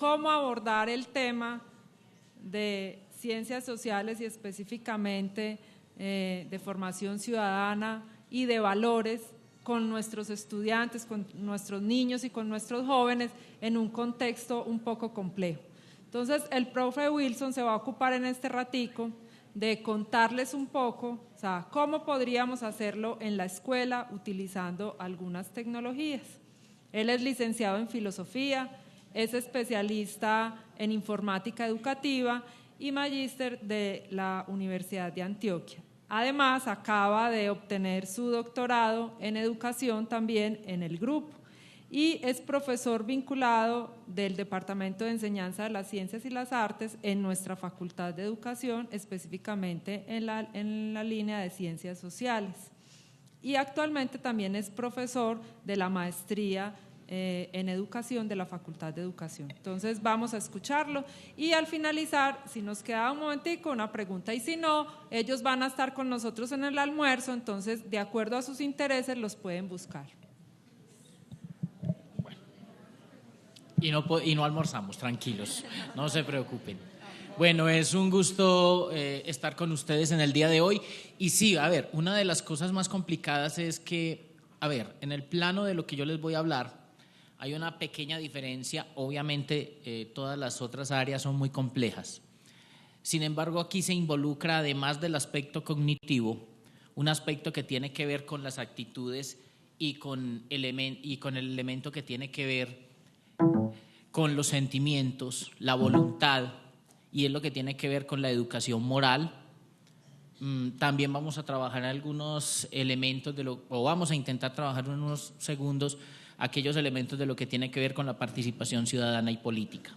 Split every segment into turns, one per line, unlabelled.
cómo abordar el tema de ciencias sociales y específicamente de formación ciudadana y de valores con nuestros estudiantes, con nuestros niños y con nuestros jóvenes en un contexto un poco complejo. Entonces, el profe Wilson se va a ocupar en este ratico de contarles un poco, o sea, cómo podríamos hacerlo en la escuela utilizando algunas tecnologías. Él es licenciado en filosofía, es especialista en informática educativa y magíster de la Universidad de Antioquia. Además, acaba de obtener su doctorado en educación también en el grupo y es profesor vinculado del Departamento de Enseñanza de las Ciencias y las Artes en nuestra Facultad de Educación, específicamente en la línea de Ciencias Sociales. Y actualmente también es profesor de la maestría en Educación de la Facultad de Educación. Entonces vamos a escucharlo y al finalizar, si nos queda un momentico, una pregunta, y si no, ellos van a estar con nosotros en el almuerzo, entonces de acuerdo a sus intereses los pueden buscar.
Y no almorzamos, tranquilos, no se preocupen. Bueno, es un gusto estar con ustedes en el día de hoy. Y sí, a ver, una de las cosas más complicadas es que, a ver, en el plano de lo que yo les voy a hablar, hay una pequeña diferencia. Obviamente, todas las otras áreas son muy complejas. Sin embargo, aquí se involucra, además del aspecto cognitivo, un aspecto que tiene que ver con las actitudes y con el elemento que tiene que ver con los sentimientos, la voluntad, y es lo que tiene que ver con la educación moral. También vamos a trabajar algunos elementos o vamos a intentar trabajar en unos segundos aquellos elementos de lo que tiene que ver con la participación ciudadana y política.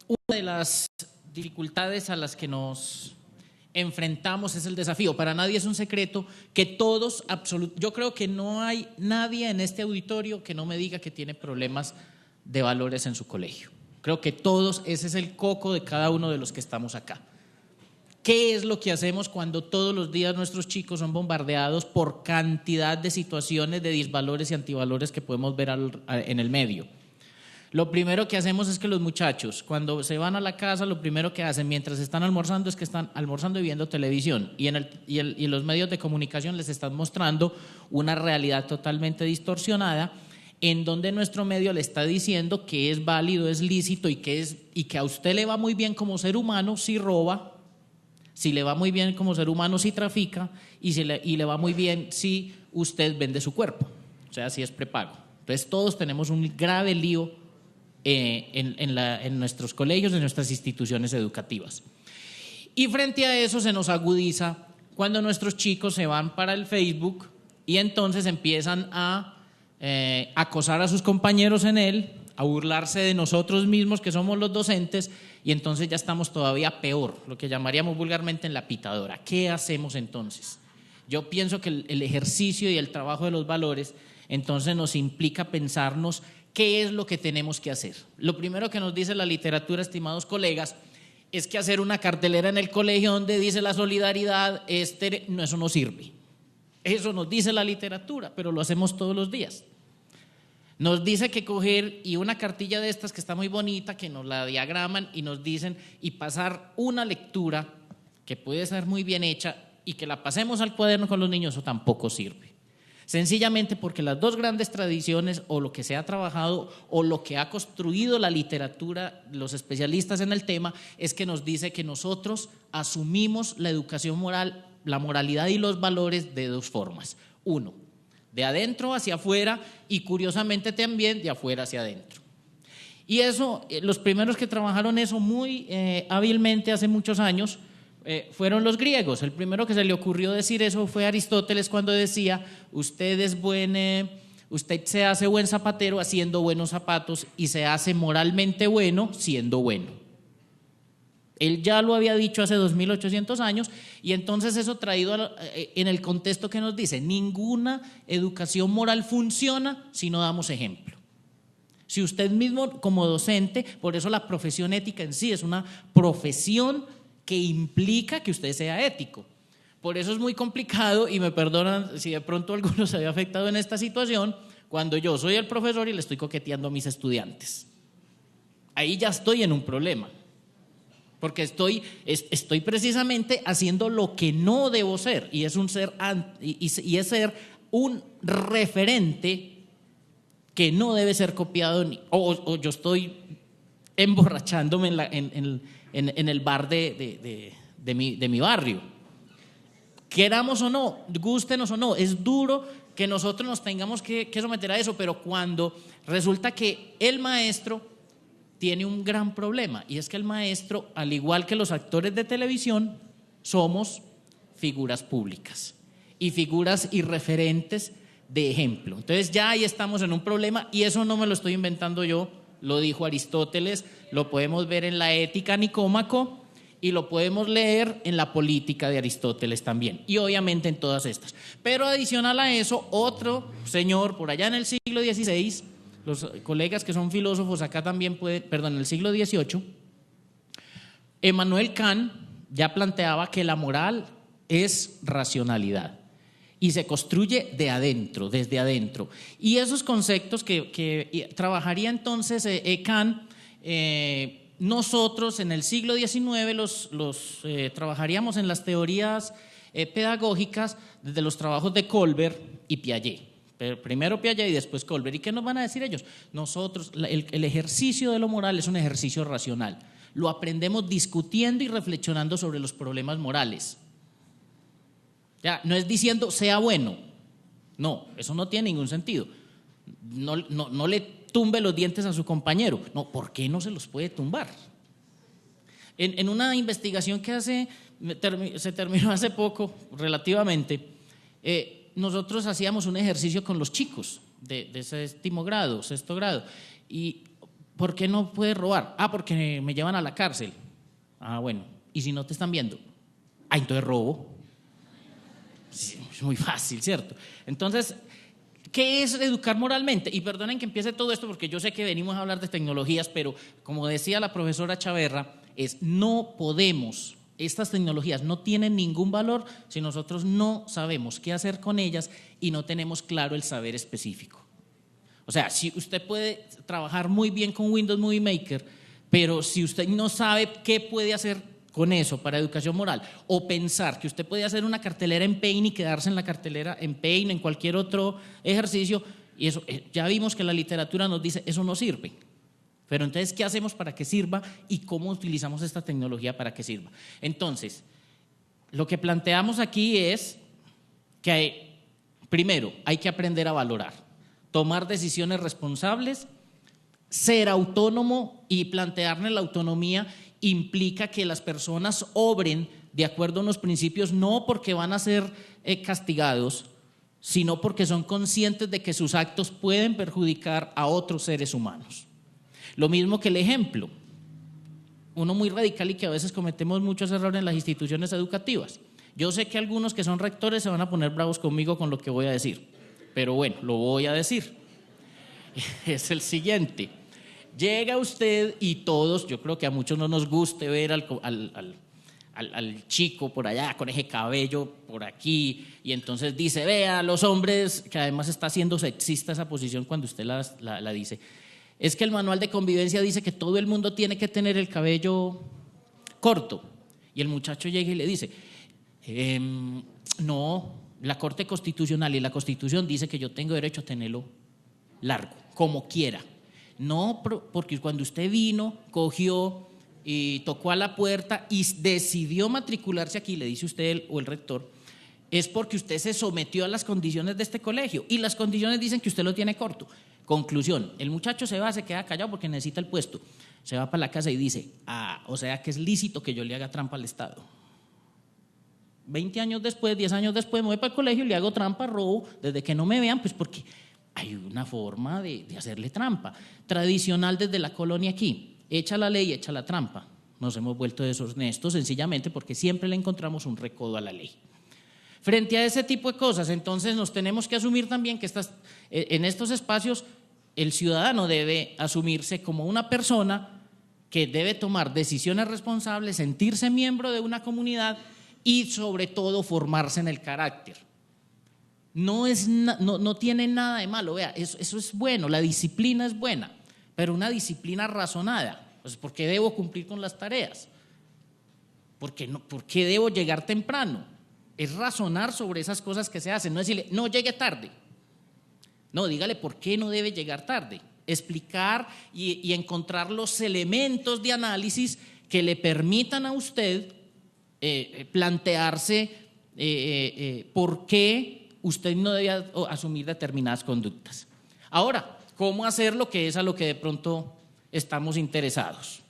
Una de las dificultades a las que nos enfrentamos es el desafío. Para nadie es un secreto que todos, yo creo que no hay nadie en este auditorio que no me diga que tiene problemas de valores en su colegio. Creo que todos, ese es el coco de cada uno de los que estamos acá. ¿Qué es lo que hacemos cuando todos los días nuestros chicos son bombardeados por cantidad de situaciones de disvalores y antivalores que podemos ver en el medio? Lo primero que hacemos es que los muchachos, cuando se van a la casa, lo primero que hacen mientras están almorzando es que están almorzando y viendo televisión, y en los medios de comunicación les están mostrando una realidad totalmente distorsionada, en donde nuestro medio le está diciendo que es válido, es lícito y que a usted le va muy bien como ser humano si roba, si le va muy bien como ser humano si trafica y le va muy bien si usted vende su cuerpo, o sea, si es prepago. Entonces todos tenemos un grave lío en nuestros colegios, en nuestras instituciones educativas. Y frente a eso se nos agudiza cuando nuestros chicos se van para el Facebook y entonces empiezan a acosar a sus compañeros en él, a burlarse de nosotros mismos que somos los docentes, y entonces ya estamos todavía peor, lo que llamaríamos vulgarmente en la pitadora. ¿Qué hacemos entonces? Yo pienso que el ejercicio y el trabajo de los valores entonces nos implica pensarnos ¿qué es lo que tenemos que hacer? Lo primero que nos dice la literatura, estimados colegas, es que hacer una cartelera en el colegio donde dice la solidaridad, eso no sirve. Eso nos dice la literatura, pero lo hacemos todos los días. Nos dice que coger y una cartilla de estas que está muy bonita, que nos la diagraman y nos dicen y pasar una lectura que puede ser muy bien hecha y que la pasemos al cuaderno con los niños, eso tampoco sirve. Sencillamente porque las dos grandes tradiciones o lo que se ha trabajado o lo que ha construido la literatura, los especialistas en el tema, es que nos dice que nosotros asumimos la educación moral, la moralidad y los valores de dos formas. Uno, de adentro hacia afuera y curiosamente también de afuera hacia adentro. Y eso, los primeros que trabajaron eso muy hábilmente hace muchos años, fueron los griegos. El primero que se le ocurrió decir eso fue Aristóteles cuando decía usted se hace buen zapatero haciendo buenos zapatos y se hace moralmente bueno siendo bueno. Él ya lo había dicho hace 2800 años y entonces eso traído en el contexto que nos dice ninguna educación moral funciona si no damos ejemplo. Si usted mismo como docente, por eso la profesión ética en sí es una profesión que implica que usted sea ético. Por eso es muy complicado, y me perdonan si de pronto alguno se había afectado en esta situación, cuando yo soy el profesor y le estoy coqueteando a mis estudiantes. Ahí ya estoy en un problema, porque estoy precisamente haciendo lo que no debo ser, y es es ser un referente que no debe ser copiado, o yo estoy emborrachándome en el bar de mi barrio. Queramos o no, gústenos o no, es duro que nosotros nos tengamos que someter a eso, pero cuando resulta que el maestro tiene un gran problema, y es que el maestro, al igual que los actores de televisión, somos figuras públicas y figuras y referentes de ejemplo. Entonces ya ahí estamos en un problema, y eso no me lo estoy inventando yo, lo dijo Aristóteles, lo podemos ver en la Ética Nicómaco y lo podemos leer en la Política de Aristóteles también, y obviamente en todas estas. Pero adicional a eso, otro señor por allá en el siglo XVI, los colegas que son filósofos acá también en el siglo XVIII, Emmanuel Kant ya planteaba que la moral es racionalidad y se construye de adentro, desde adentro. Y esos conceptos que trabajaría entonces Kant, nosotros en el siglo XIX los trabajaríamos en las teorías pedagógicas desde los trabajos de Colbert y Piaget. Primero Piaget y después Colbert. ¿Y qué nos van a decir ellos? Nosotros, el ejercicio de lo moral es un ejercicio racional. Lo aprendemos discutiendo y reflexionando sobre los problemas morales. Ya, no es diciendo sea bueno. No, eso no tiene ningún sentido. No le tumbe los dientes a su compañero. No, ¿por qué no se los puede tumbar? En una investigación que se terminó hace poco, relativamente, nosotros hacíamos un ejercicio con los chicos de séptimo grado, sexto grado. ¿Y por qué no puedes robar? Porque me llevan a la cárcel. Bueno, ¿y si no te están viendo? Entonces robo. Sí, es muy fácil, ¿cierto? Entonces, ¿qué es educar moralmente? Y perdonen que empiece todo esto porque yo sé que venimos a hablar de tecnologías, pero como decía la profesora Chaverra, no podemos. Estas tecnologías no tienen ningún valor si nosotros no sabemos qué hacer con ellas y no tenemos claro el saber específico. O sea, si usted puede trabajar muy bien con Windows Movie Maker, pero si usted no sabe qué puede hacer con eso para educación moral, o pensar que usted puede hacer una cartelera en Paint y quedarse en la cartelera en Paint, en cualquier otro ejercicio, y eso ya vimos que la literatura nos dice eso no sirve. Pero entonces, ¿qué hacemos para que sirva y cómo utilizamos esta tecnología para que sirva? Entonces, lo que planteamos aquí es que primero hay que aprender a valorar, tomar decisiones responsables, ser autónomo, y plantearle la autonomía implica que las personas obren de acuerdo a unos principios, no porque van a ser castigados, sino porque son conscientes de que sus actos pueden perjudicar a otros seres humanos. Lo mismo que el ejemplo, uno muy radical y que a veces cometemos muchos errores en las instituciones educativas. Yo sé que algunos que son rectores se van a poner bravos conmigo con lo que voy a decir, pero bueno, lo voy a decir. Es el siguiente: llega usted y todos, yo creo que a muchos no nos guste ver al chico por allá con ese cabello por aquí, y entonces dice, vea, los hombres, que además está siendo sexista esa posición cuando usted la dice. Es que el manual de convivencia dice que todo el mundo tiene que tener el cabello corto. Y el muchacho llega y le dice, no, la Corte Constitucional y la Constitución dice que yo tengo derecho a tenerlo largo, como quiera. No, porque cuando usted vino, cogió y tocó a la puerta y decidió matricularse aquí, le dice usted o el rector, es porque usted se sometió a las condiciones de este colegio y las condiciones dicen que usted lo tiene corto. Conclusión, el muchacho se queda callado porque necesita el puesto, se va para la casa y dice, o sea que es lícito que yo le haga trampa al Estado. 20 años después, 10 años después, me voy para el colegio y le hago trampa, robo, desde que no me vean, pues porque hay una forma de hacerle trampa. Tradicional desde la colonia aquí, echa la ley, echa la trampa. Nos hemos vuelto deshonestos sencillamente porque siempre le encontramos un recodo a la ley. Frente a ese tipo de cosas, entonces nos tenemos que asumir también que en estos espacios el ciudadano debe asumirse como una persona que debe tomar decisiones responsables, sentirse miembro de una comunidad y sobre todo formarse en el carácter. no tiene nada de malo. Vea, eso es bueno, la disciplina es buena, pero una disciplina razonada. Pues, ¿por qué debo cumplir con las tareas? ¿Por qué debo llegar temprano? Es razonar sobre esas cosas que se hacen, no decirle, no llegue tarde. No, dígale por qué no debe llegar tarde. Explicar y encontrar los elementos de análisis que le permitan a usted plantearse por qué usted no debe asumir determinadas conductas. Ahora, ¿cómo hacerlo? Que es a lo que de pronto estamos interesados.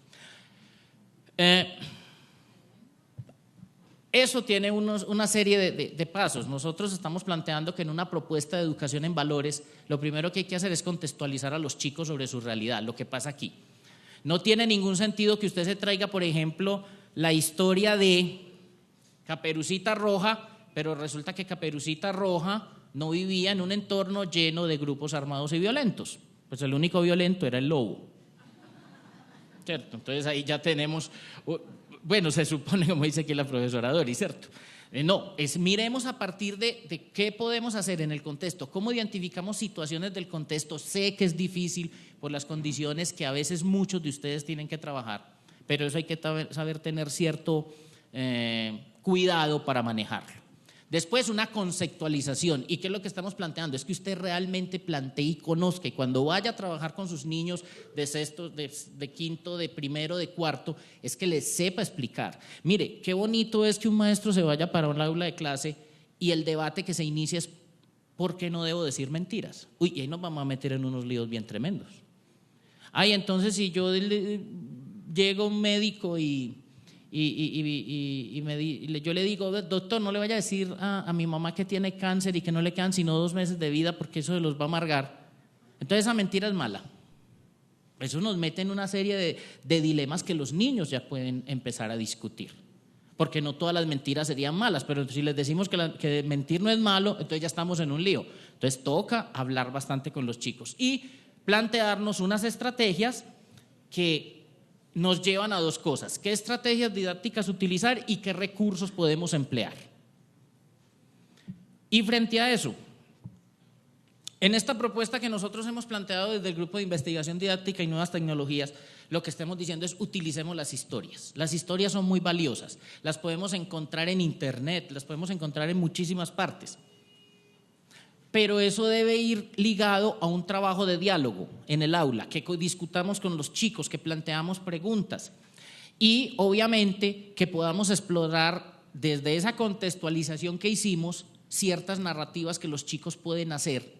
Eso tiene una serie de pasos. Nosotros estamos planteando que en una propuesta de educación en valores, lo primero que hay que hacer es contextualizar a los chicos sobre su realidad, lo que pasa aquí. No tiene ningún sentido que usted se traiga, por ejemplo, la historia de Caperucita Roja, pero resulta que Caperucita Roja no vivía en un entorno lleno de grupos armados y violentos. Pues el único violento era el lobo, ¿cierto? Entonces ahí ya tenemos, bueno, se supone, como dice aquí la profesora Dori, ¿cierto? No, miremos a partir de qué podemos hacer en el contexto, cómo identificamos situaciones del contexto. Sé que es difícil por las condiciones que a veces muchos de ustedes tienen que trabajar, pero eso hay que saber tener cierto cuidado para manejarlo. Después, una conceptualización. ¿Y qué es lo que estamos planteando? Es que usted realmente plantee y conozca, y cuando vaya a trabajar con sus niños de sexto, de quinto, de primero, de cuarto, es que les sepa explicar. Mire, qué bonito es que un maestro se vaya para un aula de clase y el debate que se inicia es ¿por qué no debo decir mentiras? Uy, y ahí nos vamos a meter en unos líos bien tremendos. Ay, entonces si yo llega un médico y yo le digo, doctor, no le vaya a decir a mi mamá que tiene cáncer y que no le quedan sino 2 meses de vida porque eso los va a amargar. Entonces esa mentira es mala. Eso nos mete en una serie de dilemas que los niños ya pueden empezar a discutir. Porque no todas las mentiras serían malas, pero si les decimos que mentir no es malo, entonces ya estamos en un lío. Entonces toca hablar bastante con los chicos y plantearnos unas estrategias que nos llevan a 2 cosas: qué estrategias didácticas utilizar y qué recursos podemos emplear. Y frente a eso, en esta propuesta que nosotros hemos planteado desde el Grupo de Investigación Didáctica y Nuevas Tecnologías, lo que estamos diciendo es utilicemos las historias. Las historias son muy valiosas, las podemos encontrar en internet, las podemos encontrar en muchísimas partes. Pero eso debe ir ligado a un trabajo de diálogo en el aula, que discutamos con los chicos, que planteamos preguntas y obviamente que podamos explorar desde esa contextualización que hicimos ciertas narrativas que los chicos pueden hacer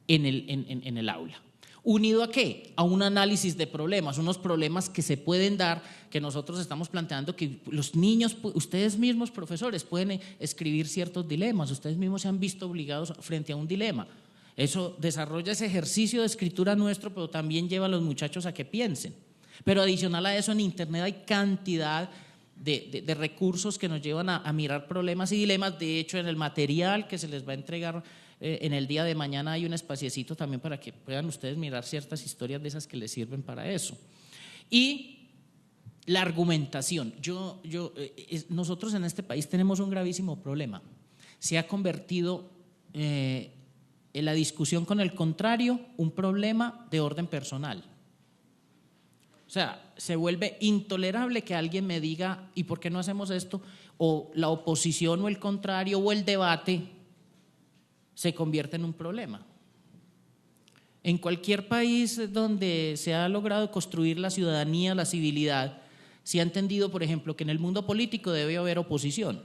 en el aula. ¿Unido a qué? A un análisis de problemas, unos problemas que se pueden dar, que nosotros estamos planteando que los niños, ustedes mismos profesores, pueden escribir ciertos dilemas, ustedes mismos se han visto obligados frente a un dilema. Eso desarrolla ese ejercicio de escritura nuestro, pero también lleva a los muchachos a que piensen. Pero adicional a eso, en internet hay cantidad de recursos que nos llevan a mirar problemas y dilemas. De hecho, en el material que se les va a entregar en el día de mañana hay un espaciecito también para que puedan ustedes mirar ciertas historias de esas que les sirven para eso. Y la argumentación. Nosotros en este país tenemos un gravísimo problema. Se ha convertido en la discusión con el contrario un problema de orden personal. O sea, se vuelve intolerable que alguien me diga ¿y por qué no hacemos esto? O la oposición o el contrario o el debate se convierte en un problema. En cualquier país donde se ha logrado construir la ciudadanía, la civilidad, se ha entendido, por ejemplo, que en el mundo político debe haber oposición.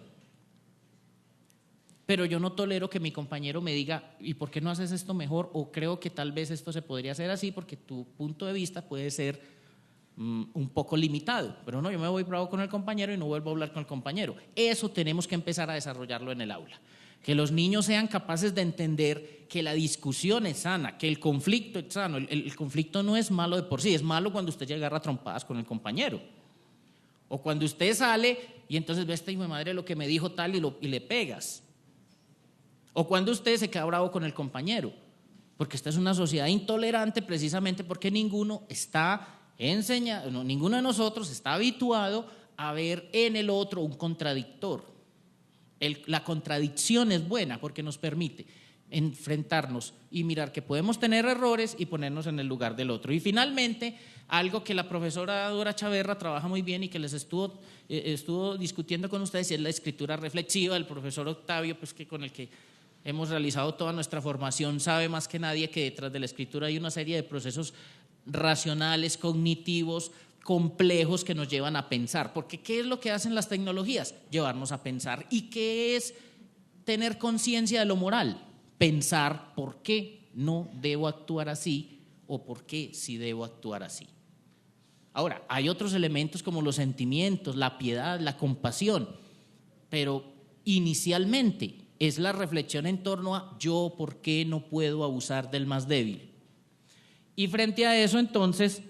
Pero yo no tolero que mi compañero me diga ¿y por qué no haces esto mejor? O creo que tal vez esto se podría hacer así porque tu punto de vista puede ser un poco limitado. Pero no, yo me voy bravo con el compañero y no vuelvo a hablar con el compañero. Eso tenemos que empezar a desarrollarlo en el aula. Que los niños sean capaces de entender que la discusión es sana, que el conflicto es sano. El conflicto no es malo de por sí, es malo cuando usted llega a agarrar trompadas con el compañero. O cuando usted sale y entonces ve esta hijo de madre lo que me dijo tal y le pegas. O cuando usted se queda bravo con el compañero. Porque esta es una sociedad intolerante precisamente porque ninguno de nosotros está habituado a ver en el otro un contradictor. La contradicción es buena porque nos permite enfrentarnos y mirar que podemos tener errores y ponernos en el lugar del otro. Y finalmente, algo que la profesora Dora Chaverra trabaja muy bien y que les estuvo discutiendo con ustedes, es la escritura reflexiva. El profesor Octavio, pues que con el que hemos realizado toda nuestra formación, sabe más que nadie que detrás de la escritura hay una serie de procesos racionales, cognitivos, complejos que nos llevan a pensar. Porque ¿qué es lo que hacen las tecnologías? Llevarnos a pensar. ¿Y qué es tener conciencia de lo moral? Pensar por qué no debo actuar así o por qué sí debo actuar así. Ahora, hay otros elementos como los sentimientos, la piedad, la compasión, pero inicialmente es la reflexión en torno a yo por qué no puedo abusar del más débil. Y frente a eso, entonces,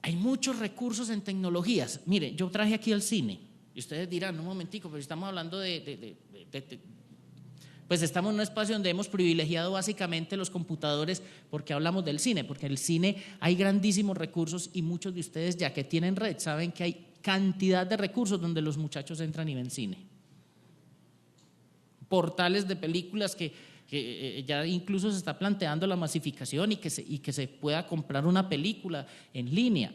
hay muchos recursos en tecnologías. Mire, yo traje aquí el cine y ustedes dirán, un momentico, pero estamos hablando pues estamos en un espacio donde hemos privilegiado básicamente los computadores porque hablamos del cine, porque en el cine hay grandísimos recursos y muchos de ustedes, ya que tienen red, saben que hay cantidad de recursos donde los muchachos entran y ven cine. Portales de películas que ya incluso se está planteando la masificación y que se pueda comprar una película en línea.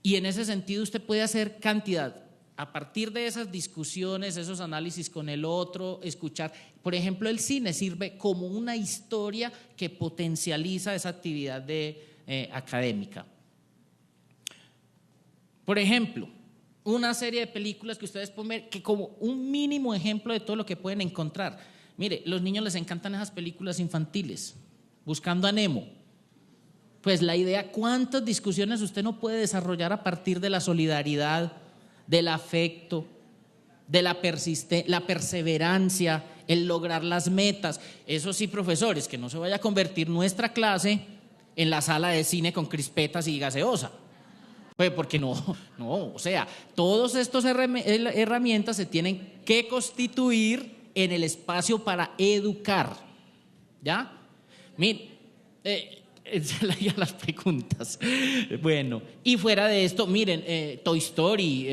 Y en ese sentido usted puede hacer cantidad. A partir de esas discusiones, esos análisis con el otro, escuchar, por ejemplo, el cine sirve como una historia que potencializa esa actividad académica. Por ejemplo, una serie de películas que ustedes pueden ver, que como un mínimo ejemplo de todo lo que pueden encontrar. Mire, los niños les encantan esas películas infantiles, Buscando a Nemo. Pues la idea, ¿cuántas discusiones usted no puede desarrollar a partir de la solidaridad, del afecto, de la perseverancia, el lograr las metas? Eso sí, profesores, que no se vaya a convertir nuestra clase en la sala de cine con crispetas y gaseosa. Pues porque no, o sea, todas estas herramientas se tienen que constituir en el espacio para educar, ¿ya? Miren, ya las preguntas. Bueno, y fuera de esto, miren, Toy Story,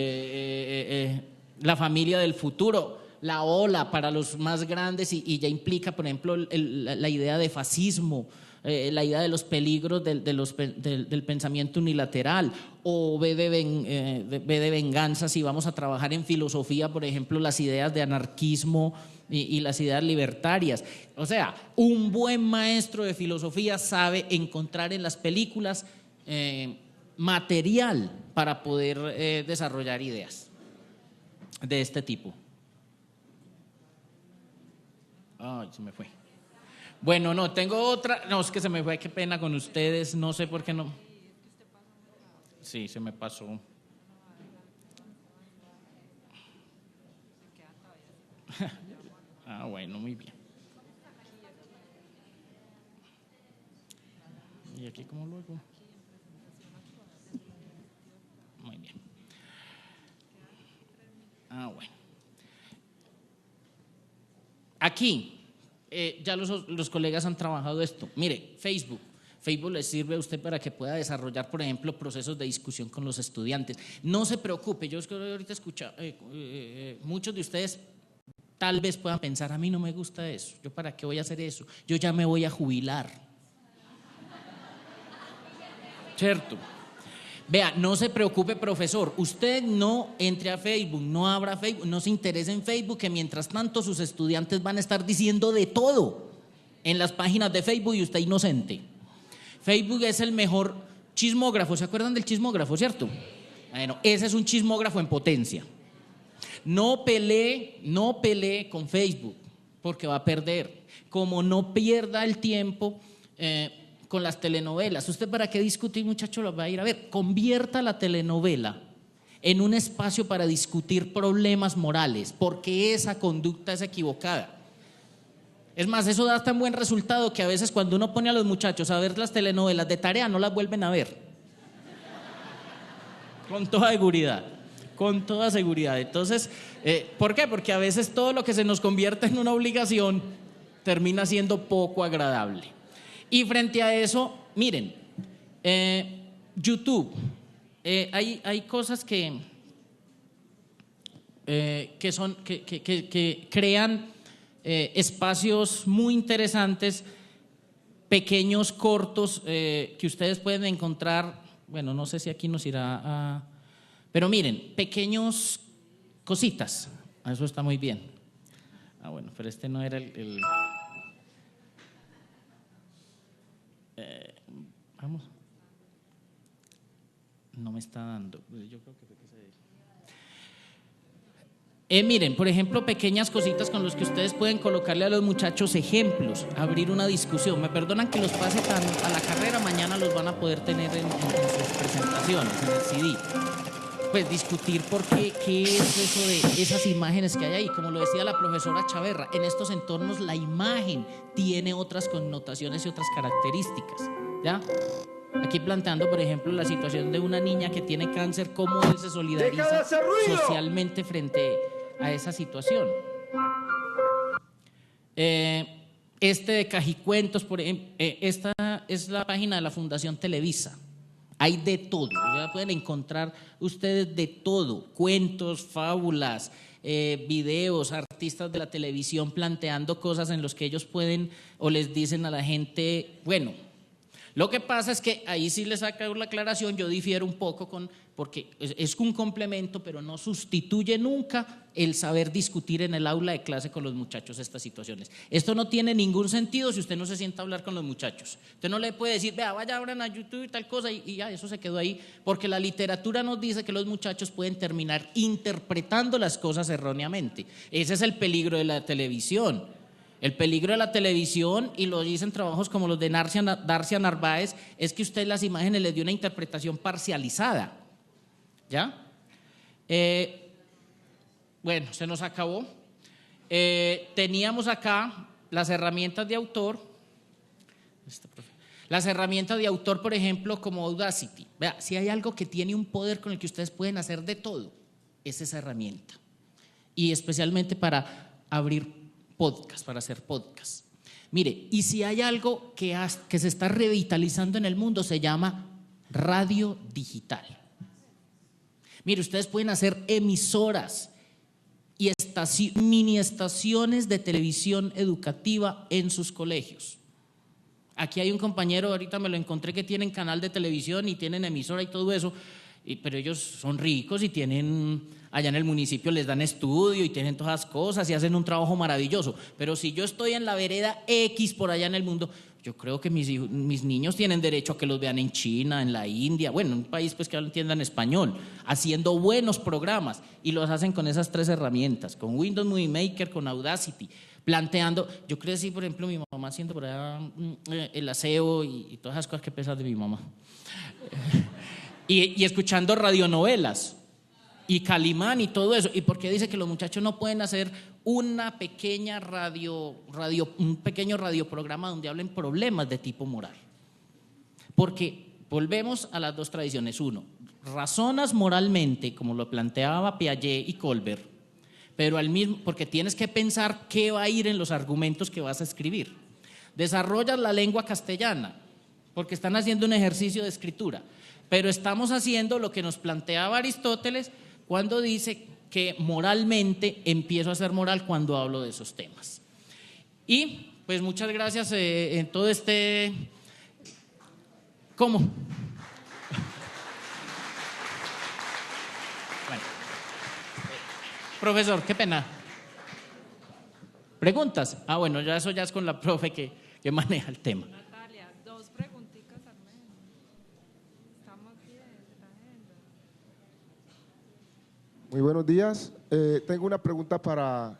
La familia del futuro, La ola para los más grandes y ya implica, por ejemplo, la idea de fascismo, la idea de los peligros del pensamiento unilateral, o ve de venganza si vamos a trabajar en filosofía, por ejemplo, las ideas de anarquismo y las ideas libertarias. O sea, un buen maestro de filosofía sabe encontrar en las películas material para poder desarrollar ideas de este tipo. Ay, se me fue. Bueno, no, tengo otra. No, es que se me fue, qué pena con ustedes, no sé por qué no. Sí, se me pasó. Ah, bueno, muy bien. ¿Y aquí cómo lo hago? Muy bien. Ah, bueno. Aquí. Ya los colegas han trabajado esto. Mire, Facebook les sirve a usted para que pueda desarrollar, por ejemplo, procesos de discusión con los estudiantes. No se preocupe, yo ahorita escucho, muchos de ustedes tal vez puedan pensar, a mí no me gusta eso, ¿yo para qué voy a hacer eso? Yo ya me voy a jubilar. ¿Cierto? Vea, no se preocupe, profesor, usted no entre a Facebook, no abra Facebook, no se interese en Facebook, que mientras tanto sus estudiantes van a estar diciendo de todo en las páginas de Facebook y usted inocente. Facebook es el mejor chismógrafo, ¿se acuerdan del chismógrafo, cierto? Bueno, ese es un chismógrafo en potencia. No pelee con Facebook, porque va a perder. Como no pierda el tiempo con las telenovelas. ¿Usted para qué discutir, muchacho? Lo va a ir a ver. Convierta la telenovela en un espacio para discutir problemas morales, porque esa conducta es equivocada. Es más, eso da tan buen resultado que a veces cuando uno pone a los muchachos a ver las telenovelas de tarea, no las vuelven a ver. Con toda seguridad. Con toda seguridad. Entonces, ¿por qué? Porque a veces todo lo que se nos convierte en una obligación termina siendo poco agradable. Y frente a eso, miren, YouTube, hay cosas que que crean espacios muy interesantes, pequeños, cortos, que ustedes pueden encontrar. Bueno, no sé si aquí nos irá a… Pero miren, pequeños cositas, eso está muy bien. Bueno, pero este no era el… vamos. No me está dando. Yo creo que fue que se… miren, por ejemplo, pequeñas cositas con las que ustedes pueden colocarle a los muchachos ejemplos, abrir una discusión. Me perdonan que los pase tan a la carrera, mañana los van a poder tener en sus presentaciones, en el CD. Pues discutir por qué es eso de esas imágenes que hay ahí. Como lo decía la profesora Chaverra, en estos entornos la imagen tiene otras connotaciones y otras características, ¿ya? Aquí planteando, por ejemplo, la situación de una niña que tiene cáncer, cómo él se solidariza socialmente frente a esa situación. Este de Cajicuentos, por ejemplo, esta es la página de la Fundación Televisa. Hay de todo, ya pueden encontrar ustedes de todo, cuentos, fábulas, videos, artistas de la televisión planteando cosas en los que ellos pueden o les dicen a la gente, bueno, lo que pasa es que ahí sí les saco la aclaración, yo difiero un poco porque es un complemento, pero no sustituye nunca el saber discutir en el aula de clase con los muchachos estas situaciones. Esto no tiene ningún sentido si usted no se sienta a hablar con los muchachos. Usted no le puede decir, vea, vaya, abran a YouTube y tal cosa, y ya, eso se quedó ahí, porque la literatura nos dice que los muchachos pueden terminar interpretando las cosas erróneamente. Ese es el peligro de la televisión. El peligro de la televisión, y lo dicen trabajos como los de Darcia Narváez, es que usted las imágenes les dio una interpretación parcializada. ¿Ya? Bueno, se nos acabó. Teníamos acá las herramientas de autor. Las herramientas de autor, por ejemplo, como Audacity. Vea, si hay algo que tiene un poder con el que ustedes pueden hacer de todo, es esa herramienta. Y especialmente para abrir podcast, para hacer podcast. Mire, y si hay algo que se está revitalizando en el mundo, se llama radio digital. Mire, ustedes pueden hacer emisoras y mini estaciones de televisión educativa en sus colegios. Aquí hay un compañero, ahorita me lo encontré, que tienen canal de televisión y tienen emisora y todo eso, pero ellos son ricos y tienen… Allá en el municipio les dan estudio y tienen todas las cosas y hacen un trabajo maravilloso. Pero si yo estoy en la vereda X por allá en el mundo, yo creo que mis niños tienen derecho a que los vean en China, en la India, bueno, en un país pues que entiendan español, haciendo buenos programas, y los hacen con esas tres herramientas, con Windows Movie Maker, con Audacity, planteando. Yo crecí, por ejemplo, mi mamá haciendo por allá el aseo y todas esas cosas que pesan de mi mamá. y escuchando radionovelas. Y Calimán y todo eso. ¿Y por qué dice que los muchachos no pueden hacer una pequeña un pequeño radioprograma donde hablen problemas de tipo moral? Porque volvemos a las dos tradiciones. Uno, razonas moralmente, como lo planteaba Piaget y Colbert, pero porque tienes que pensar qué va a ir en los argumentos que vas a escribir. Desarrollas la lengua castellana, porque están haciendo un ejercicio de escritura, pero estamos haciendo lo que nos planteaba Aristóteles cuando dice que moralmente empiezo a ser moral cuando hablo de esos temas. Y pues muchas gracias en todo este… ¿Cómo? Bueno. Profesor, qué pena. ¿Preguntas? Bueno, ya eso ya es con la profe que maneja el tema.
Natalia, dos preguntitas al menos. Estamos bien en la agenda.
Muy buenos días. Tengo una pregunta para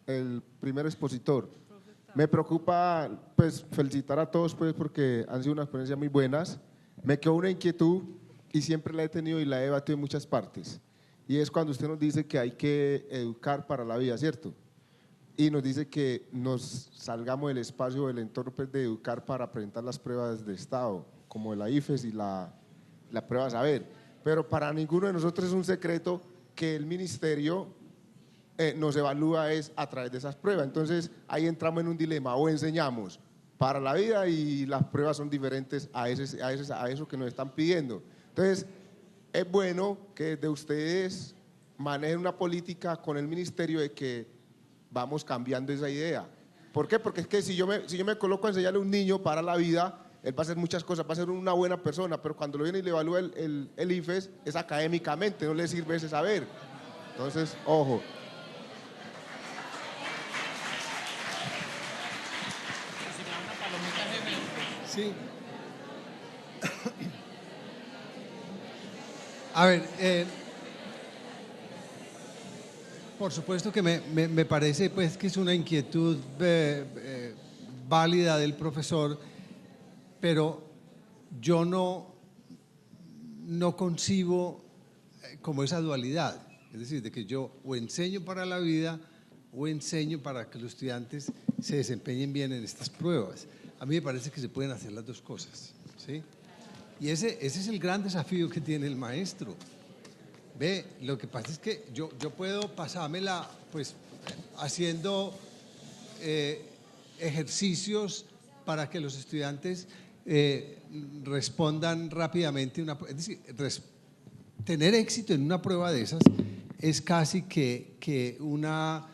el primer expositor. Me preocupa, pues, felicitar a todos, pues, porque han sido unas experiencias muy buenas. Me quedó una inquietud y siempre la he tenido y la he debatido en muchas partes. Y es cuando usted nos dice que hay que educar para la vida, ¿cierto? Y nos dice que nos salgamos del espacio, del entorno, pues, de educar para presentar las pruebas de Estado, como la IFES y la prueba Saber. Pero para ninguno de nosotros es un secreto que el ministerio nos evalúa es a través de esas pruebas. Entonces ahí entramos en un dilema: o enseñamos para la vida y las pruebas son diferentes a eso que nos están pidiendo. Entonces es bueno que de ustedes manejen una política con el ministerio de que vamos cambiando esa idea. ¿Por qué? Porque es que si yo me coloco a enseñarle a un niño para la vida, él va a hacer muchas cosas, va a ser una buena persona, pero cuando lo viene y le evalúa el IFES, es académicamente, no le sirve ese saber. Entonces, ojo.
Sí. A ver, por supuesto que me parece pues que es una inquietud válida del profesor, pero yo no concibo como esa dualidad, es decir, de que yo o enseño para la vida o enseño para que los estudiantes se desempeñen bien en estas pruebas. A mí me parece que se pueden hacer las dos cosas, ¿sí? Y ese es el gran desafío que tiene el maestro. Ve, lo que pasa es que yo puedo pasármela pues haciendo ejercicios para que los estudiantes respondan rápidamente. Es decir, tener éxito en una prueba de esas es casi que una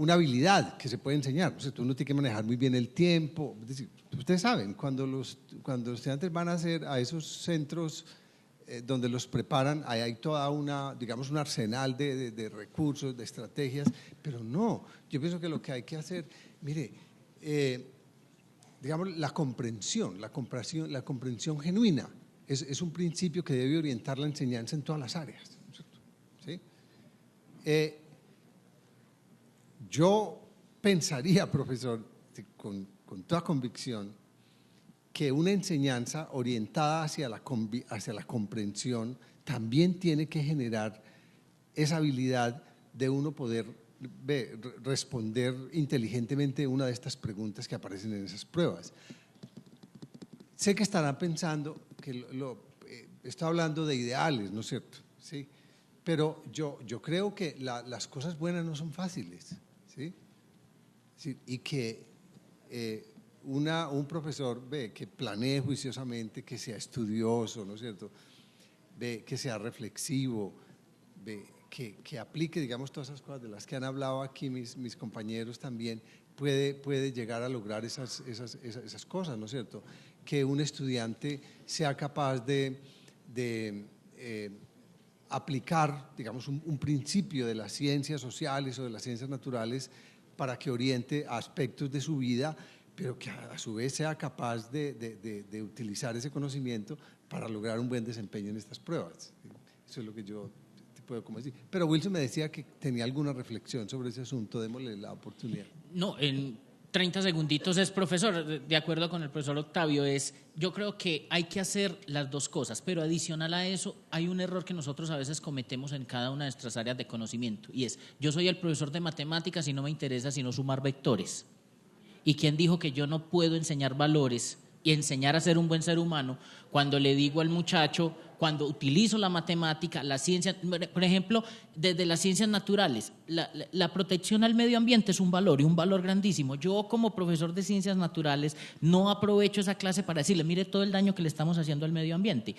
habilidad que se puede enseñar. O sea, uno tiene que manejar muy bien el tiempo. Es decir, ustedes saben, cuando los estudiantes van a esos centros donde los preparan, ahí hay toda digamos, un arsenal de recursos, de estrategias, pero no, yo pienso que lo que hay que hacer, mire, digamos, la comprensión genuina es un principio que debe orientar la enseñanza en todas las áreas, ¿cierto? ¿Sí? Yo pensaría, profesor, con toda convicción, que una enseñanza orientada hacia la comprensión también tiene que generar esa habilidad de uno poder responder inteligentemente una de estas preguntas que aparecen en esas pruebas. Sé que estarán pensando que estoy hablando de ideales, ¿no es cierto? ¿Sí? Pero yo creo que las cosas buenas no son fáciles, ¿sí? Sí, y que un profesor que planee juiciosamente, que sea estudioso, ¿no es cierto? Que sea reflexivo, que aplique, digamos, todas esas cosas de las que han hablado aquí mis compañeros también, puede llegar a lograr esas cosas, ¿no es cierto? Que un estudiante sea capaz de aplicar, digamos, un principio de las ciencias sociales o de las ciencias naturales para que oriente aspectos de su vida, pero que a su vez sea capaz de utilizar ese conocimiento para lograr un buen desempeño en estas pruebas. Eso es lo que yo te puedo como decir. Pero Wilson me decía que tenía alguna reflexión sobre ese asunto, démosle la oportunidad.
No, en 30 segunditos es, profesor, de acuerdo con el profesor Octavio, yo creo que hay que hacer las dos cosas, pero adicional a eso hay un error que nosotros a veces cometemos en cada una de nuestras áreas de conocimiento, y es, yo soy el profesor de matemáticas y no me interesa sino sumar vectores. ¿Y quién dijo que yo no puedo enseñar valores y enseñar a ser un buen ser humano cuando le digo al muchacho, cuando utilizo la matemática, la ciencia, por ejemplo, desde las ciencias naturales, la protección al medio ambiente es un valor y un valor grandísimo? Yo como profesor de ciencias naturales no aprovecho esa clase para decirle, mire todo el daño que le estamos haciendo al medio ambiente.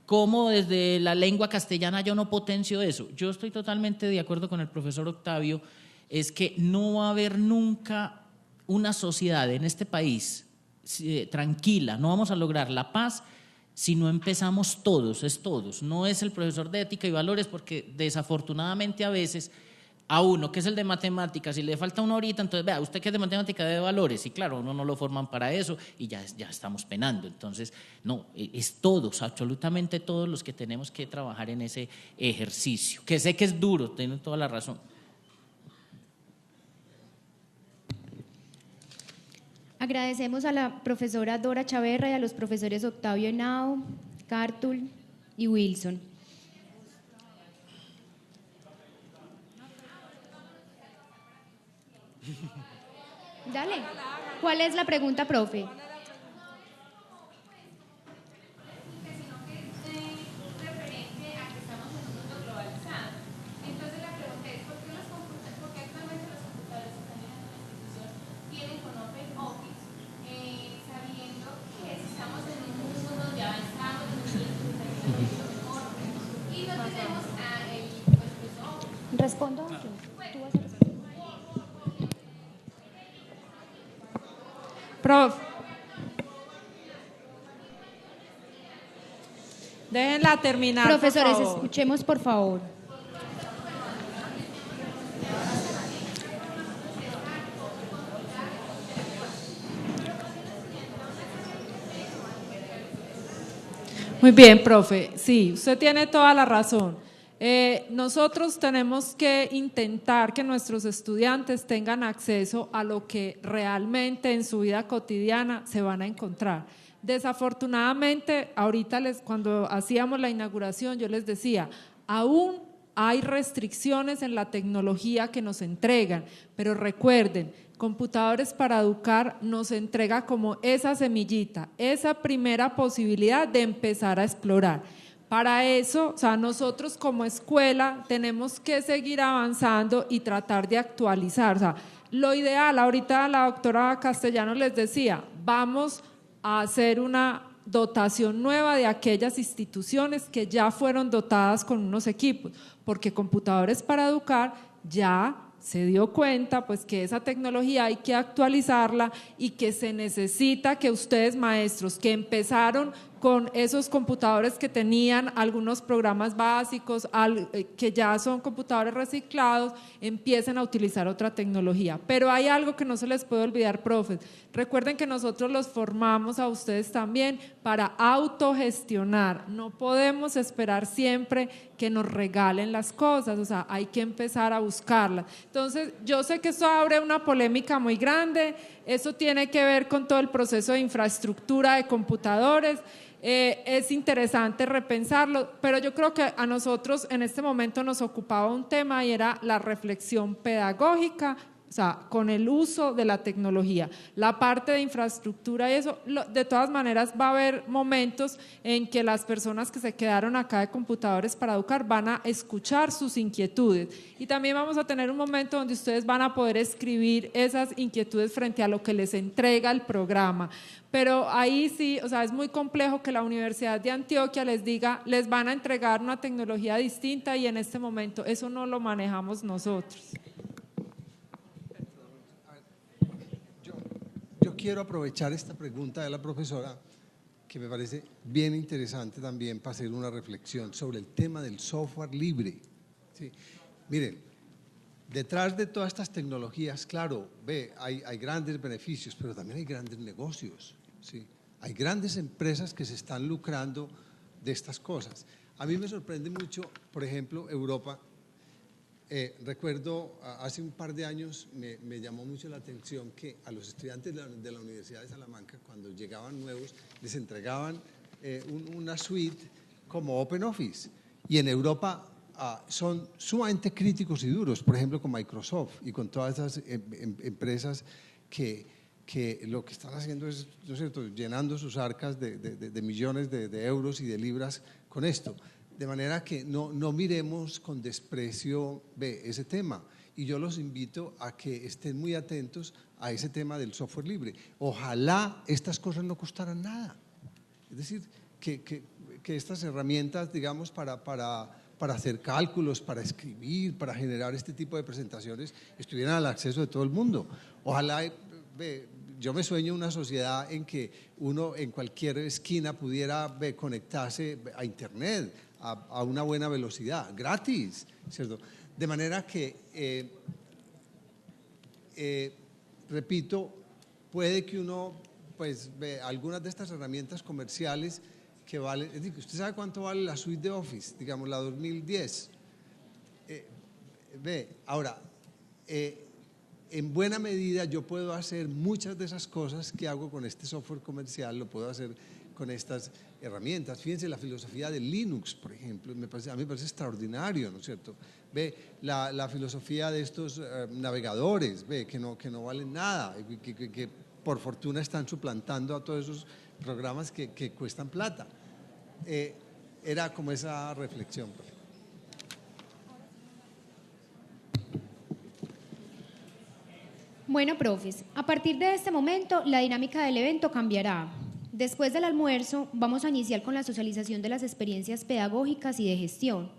¿Cómo desde la lengua castellana yo no potencio eso? Yo estoy totalmente de acuerdo con el profesor Octavio, es que no va a haber nunca una sociedad en este país tranquila, no vamos a lograr la paz si no empezamos todos, no es el profesor de ética y valores, porque desafortunadamente a veces a uno que es el de matemáticas y le falta una horita, entonces vea, usted que es de matemática de valores, y claro, uno no lo forman para eso y ya estamos penando. Entonces no, es todos, absolutamente todos los que tenemos que trabajar en ese ejercicio, que sé que es duro, tienen toda la razón.
Agradecemos a la profesora Dora Chaverra y a los profesores Octavio Henao, Cártul y Wilson. Dale. ¿Cuál es la pregunta, profe?
Y no tenemos
respondo. Tú vas a responder.
Prof. Déjenla terminar,
Profesores,
por favor.
escuchemos por favor.
Muy bien, profe. Sí, usted tiene toda la razón. Nosotros tenemos que intentar que nuestros estudiantes tengan acceso a lo que realmente en su vida cotidiana se van a encontrar. Desafortunadamente, ahorita cuando hacíamos la inauguración, yo les decía, aún hay restricciones en la tecnología que nos entregan, pero recuerden, Computadores para Educar nos entrega como esa semillita, esa primera posibilidad de empezar a explorar. Para eso, o sea, nosotros como escuela tenemos que seguir avanzando y tratar de actualizar. O sea, lo ideal, ahorita la doctora Castellanos les decía, vamos a hacer una dotación nueva de aquellas instituciones que ya fueron dotadas con unos equipos, porque Computadores para Educar ya se dio cuenta pues que esa tecnología hay que actualizarla y que se necesita que ustedes maestros que empezaron con esos computadores que tenían algunos programas básicos, que ya son computadores reciclados, empiecen a utilizar otra tecnología. Pero hay algo que no se les puede olvidar, profes. Recuerden que nosotros los formamos a ustedes también para autogestionar. No podemos esperar siempre que nos regalen las cosas, o sea, hay que empezar a buscarlas. Entonces, yo sé que esto abre una polémica muy grande, eso tiene que ver con todo el proceso de infraestructura de computadores. Es interesante repensarlo, pero yo creo que a nosotros en este momento nos ocupaba un tema y era la reflexión pedagógica, o sea, con el uso de la tecnología, la parte de infraestructura y eso, de todas maneras va a haber momentos en que las personas que se quedaron acá de Computadores para Educar van a escuchar sus inquietudes y también vamos a tener un momento donde ustedes van a poder escribir esas inquietudes frente a lo que les entrega el programa. Pero ahí sí, o sea, es muy complejo que la Universidad de Antioquia les diga, les van a entregar una tecnología distinta y en este momento eso no lo manejamos nosotros.
Yo quiero aprovechar esta pregunta de la profesora, que me parece bien interesante también para hacer una reflexión sobre el tema del software libre. ¿Sí? Miren, detrás de todas estas tecnologías, claro, hay grandes beneficios, pero también hay grandes negocios. ¿Sí? Hay grandes empresas que se están lucrando de estas cosas. A mí me sorprende mucho, por ejemplo, Europa. Recuerdo hace un par de años me llamó mucho la atención que a los estudiantes de la Universidad de Salamanca, cuando llegaban nuevos, les entregaban una suite como OpenOffice. Y en Europa son sumamente críticos y duros, por ejemplo con Microsoft y con todas esas empresas que lo que están haciendo es, ¿no es cierto?, llenando sus arcas de millones de euros y de libras con esto. De manera que no miremos con desprecio ese tema. Y yo los invito a que estén muy atentos a ese tema del software libre. Ojalá estas cosas no costaran nada. Es decir, que estas herramientas, digamos, para hacer cálculos, para escribir, para generar este tipo de presentaciones, estuvieran al acceso de todo el mundo. Ojalá, yo me sueño una sociedad en que uno en cualquier esquina pudiera conectarse a internet, a una buena velocidad, gratis, ¿cierto? De manera que, repito, puede que uno, pues, ve algunas de estas herramientas comerciales que valen, es decir, ¿usted sabe cuánto vale la suite de Office, digamos, la 2010? Ahora, en buena medida yo puedo hacer muchas de esas cosas que hago con este software comercial, lo puedo hacer con estas herramientas. Fíjense la filosofía de Linux, por ejemplo, a mí me parece extraordinario, ¿no es cierto? La filosofía de estos navegadores, que no valen nada, que por fortuna están suplantando a todos esos programas que cuestan plata. Era como esa reflexión.
Bueno, profes, a partir de este momento la dinámica del evento cambiará. Después del almuerzo vamos a iniciar con la socialización de las experiencias pedagógicas y de gestión.